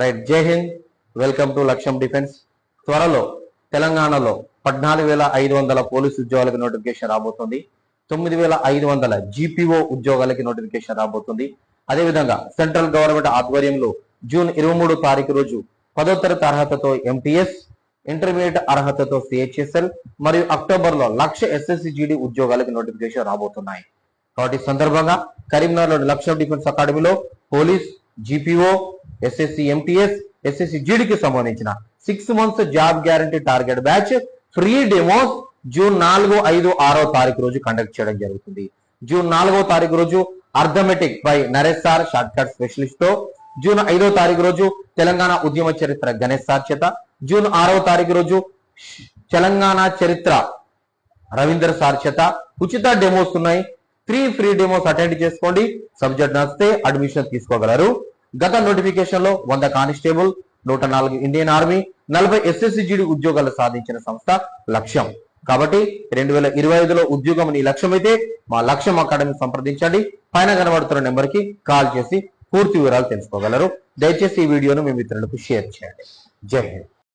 Right, జై Hind. Welcome to లక్ష్యం defence. త్వరలో తెలంగాణలో 14,500 పోలీసు ఉద్యోగాలకు నోటిఫికేషన్ రాబోతుంది. 9,500 GPO ఉద్యోగాలకి నోటిఫికేషన్ రాబోతుంది. అదేవిధంగా సెంట్రల్ గవర్నమెంట్ ఆధ్వర్యంలో జూన్ 23 తారీఖు రోజు 10వ తరగతి అర్హతతో MTS, ఇంటర్మీడియట్ అర్హతతో CHSL మరియు అక్టోబర్లో 1,00,000 SSC GD ఉద్యోగాలకు నోటిఫికేషన్ రాబోతున్నాయి. కాబట్టి ఈ సందర్భంగా కరీంనగర్లోని లక్ష్యం డిఫెన్స్ అకాడమీలో police, GPO, SSC MTS, SSC GD కి సంబంధించిన 6 months job guarantee target batch free demos June 4, 5, 6వ తారీఖు రోజు కండక్ట్ చేయడం జరుగుతుంది. జూన్ 4వ తారీఖు రోజు arithmetic by Naresh sir short cut specialist తో, జూన్ 5వ తారీఖు రోజు తెలంగాణ ఉద్యమ చరిత్ర గణేష్ సార్ చేత, జూన్ 6వ తారీఖు రోజు తెలంగాణ చరిత్ర రవీంద్ర సార్ చేత ఉచిత డెమోస్ ఉన్నాయి. 3 ఫ్రీ డెమోస్ అటెండ్ చేసుకోండి. సబ్జెక్ట్ నచ్చితే అడ్మిషన్ తీసుకోగలరు. గత నోటిఫికేషన్ లో 100 constable, 104 Indian army, 40 SSC GD ఉద్యోగాలు సాధించిన సంస్థ లక్ష్యం. కాబట్టి 2025లో ఉద్యోగం నీ లక్ష్యం అయితే మా లక్ష్యం అకాడమీ సంప్రదించండి. పైన కనబడుతున్న నెంబర్ కి కాల్ చేసి పూర్తి వివరాలు తెలుసుకోగలరు. దయచేసి ఈ వీడియోను మీ మిత్రులకు షేర్ చేయండి. జై హింద్.